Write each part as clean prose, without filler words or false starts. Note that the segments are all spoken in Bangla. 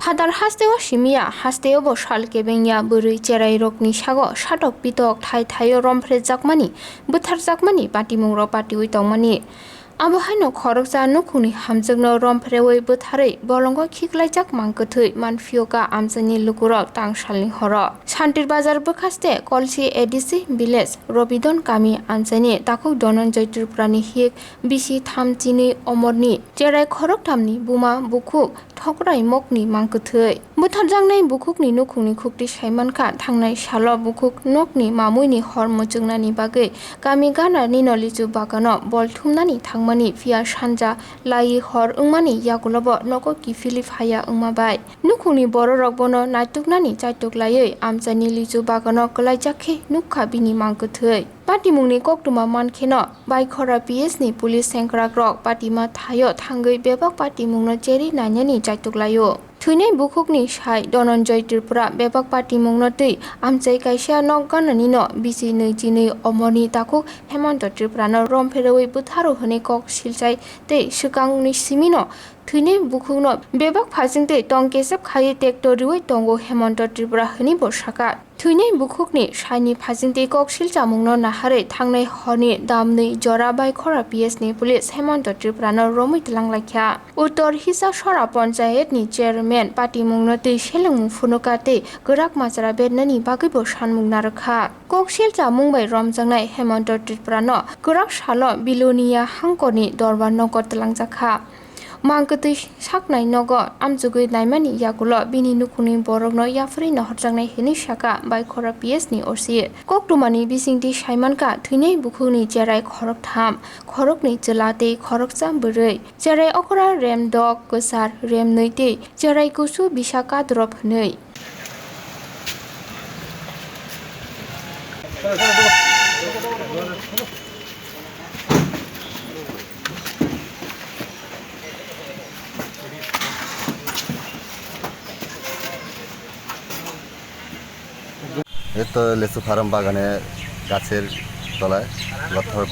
Hadar hasteo shimia hasteo bo shalke bengya buri cherai rokni shago shatok pitok thai thayo rompre jakmani buthar jakmani patimung ro pati ui tongmani Abohaino khorokja nukhuni hamjagno romphrewei butharei bolongo khiklaijak mangkothui manfioka amjani lukurok tangsalni horo Shantir Bazar bukhaste Kolsi ADC Village Robidon Kami amjani takuk Dhananjay Tripurani hik bisi thamchini omorni cherai khorok thamni buma bukhuk thokrai mokni mangkothui butharjaknai bukhukni nukhungni khukti saimankha thangnai salo bukhuk nokni mamuini hor muchungnani bagui Kami Gana Ninolichu bagano bol thumnani mani fia shanja lai hor ungmani yakulobo noko ki Philip haya ungmabai nukhuni boro rokbono naituknani chaituk layoi amjani lichu bagano kolaijakhe nukha bini mangkuthoi patimungni koktuma mankheno baikhora PS ni police sengkrak rok patima thayo thangoi bebak patimungno cheri nanyani chaituk layo Thunei bukhukni sai Dhananjay Tripura bebak patimungno tei amchai kaisa nokganani no bisi neijini omorni takuk Hemanta Tripura no rompherewei butharo hone kok silchai tei swkangni simino Thunei bukhukno bebak phajingtei tongkesep khai tektor riwei tongo Hemanta Tripura honi bo saka Thunei bukhukni saini phajingtei kok silchamungno nahare thangnai honi damni jora baikhora PS ni police Hemanta Tripura no romui tlanglakha Uttor Hisa Sora Panchayat ni chairman patimungno tei selengmung phunuka tei gorak machara bednani bagui bo sanmung narakha kok silchamung bai romjangnai Hemanta Tripura no gorak salo bilonia hangkoni dorbar nokor tlangjaka Mangkutui saknai nogo amjugui naimani yakulo bini nukhuni borokno yafri no horjangnai hini saka baikhora PS ni orsi koktumani bisingti saimanka thunei bukhuni cherai khorok tham khorokni chelate khorokcha burei cherai okora rem dog kusar rem noite cherai kusu bisaka drop hnei এই তো লেচু ফার্ম বাগানে গাছের তলায় লতার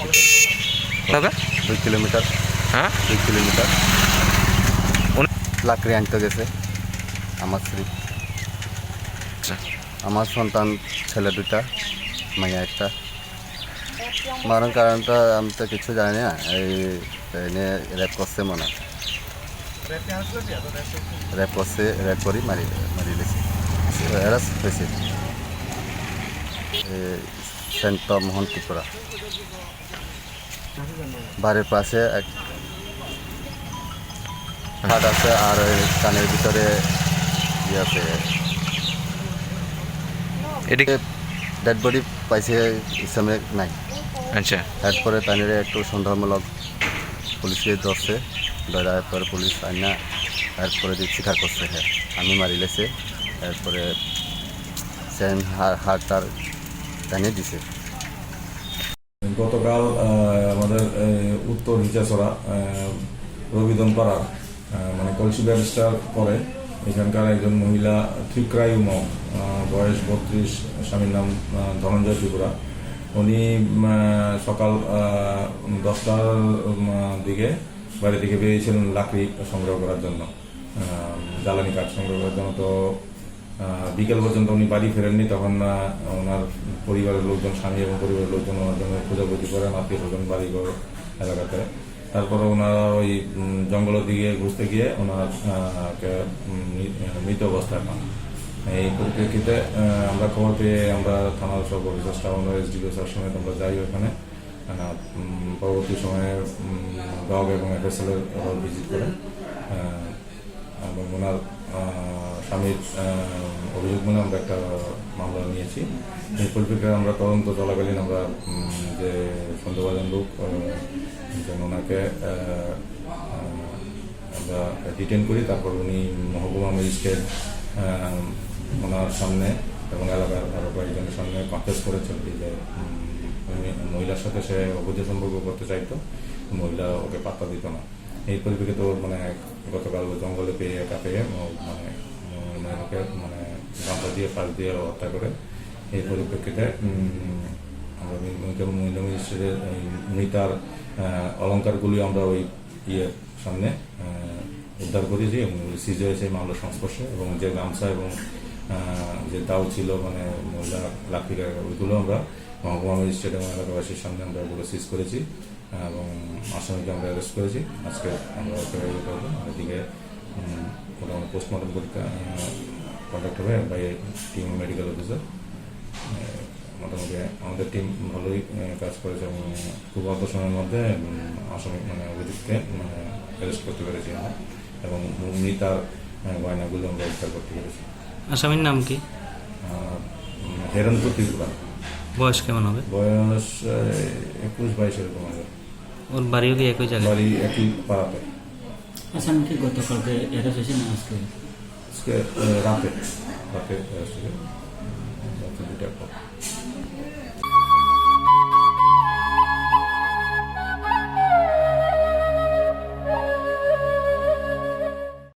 দাদা 2 কিলোমিটার হ্যাঁ 2 কিলোমিটার লাকড়ি আনতে গেছে আমার স্ত্রী আমার সন্তান ছেলে দুটা মাইয়া একটা মারার কারণটা আমি তো কিছু জানি না এই এনে র্যাপ করছে মনে র্যাপ করছে র্যাপ করি মারিলেছে এরা হয়েছে সেন্ট মোহন ত্রিপুরা বাড়ির পাশে এক খাট আছে আর কানের ভিতরে ইয়ে আছে এদিকে ডেড বডি পাইছে ইসলামে নাই আচ্ছা তারপরে তাদের একটু সন্দেহমূলক পুলিশকে ধরছে ধরার পরে পুলিশ আইন না তারপরে যে স্বীকার করছে হ্যাঁ আমি মারিলেছে তারপরে সেন হারটার জানিয়ে দিছে গতকাল আমাদের উত্তর হিচাছড়া রবিদন পাড়ার মানে কলসি ব্যারিস্টার পরে এখানকার একজন মহিলা থিক্রাই উমম বয়স 32 স্বামীর নাম ধনঞ্জয় ত্রিপুরা উনি সকাল 10টার দিকে বাড়ি থেকে বেরিয়েছিলেন লাকড়ি সংগ্রহ করার জন্য জ্বালানি কাঠ সংগ্রহ করার জন্য তো বিকেল পর্যন্ত উনি বাড়ি ফেরেননি তখন ওনার পরিবারের লোকজন স্বামী এবং পরিবারের লোকজন ওনার জন্য খোঁজাখুঁজি করেন আত্মীয় স্বজন বাড়িঘর এলাকাতে তারপরে ওনারা ওই জঙ্গলের দিকে ঘুরতে গিয়ে ওনার মৃত অবস্থায় পান এই পরিপ্রেক্ষিতে আমরা খবর পেয়ে আমরা থানার সব অফিসার স্টাফ আমরা এসডিও স্যার সমেত আমরা যাই ওখানে পরবর্তী সময়ে ডগ এবং FSL এর ভিজিট করে এবং ওনার স্বামীর অভিযোগ মানে আমরা একটা মামলা নিয়েছি এই পরিপ্রেক্ষিতে আমরা তদন্ত চলাকালীন আমরা যে সন্দেহভাজন লোক যেন ওনাকে আমরা ডিটেন করি তারপর উনি মহকুমা ম্যাজিস্ট্রেট ওনার সামনে এবং এলাকার আরও কয়েকজনের সামনে কনফেস করেছেন যে মহিলার সাথে সে অবৈধ সম্পর্ক করতে চাইতো মহিলা ওকে পাত্তা দিত না এই পরিপ্রেক্ষিতে মানে গতকাল জঙ্গলে পেয়ে একা পেয়ে মানে ওকে মানে গামছা দিয়ে ফাঁস দিয়ে হত্যা করে এই পরিপ্রেক্ষিতে আমরা মহিলা ম্যাজিস্ট্রেটের মৃতার অলঙ্কারগুলি আমরা ওই ইয়ের সামনে উদ্ধার করেছি এবং সিজ হয়েছে এই মামলার সংস্পর্শে, এবং যে গামছা এবং যে দাও ছিল মানে মহিলা লাঠি ওইগুলো আমরা মহকুমা ম্যাজিস্ট্রেট এবং এলাকাবাসীর সামনে আমরা ওগুলো সিজ করেছি এবং আসামিকে আমরা অ্যারেস্ট করেছি। আজকে আমরা ওকে করবো। এদিকে মোটামুটি পোস্টমর্টম পরীক্ষা কন্ডাক্ট হবে বাই টিম মেডিকেল অফিসার। মোটামুটি আমাদের টিম ভালোই কাজ করেছে এবং খুব অল্প সময়ের মধ্যে আসামি মানে অভিযুক্তকে মানে অ্যারেস্ট করতে পেরেছি আমরা, এবং মৃতার গয়নাগুলো আমরা উদ্ধার করতে পেরেছি। আসামির নাম কি? হেরন্তপুর ত্রিপুরা। বয়স কেমন হবে? বয়স 21-22 এরকম হবে। ওর বাড়িও কি একই জায়গায়? বাড়ি একই পাড়াতে। আসামি কি গতকালকে অ্যারেস্ট হয়েছে না আজকে? আজকে রাতে অ্যারেস্ট হয়েছে। রাতে 2টার পর।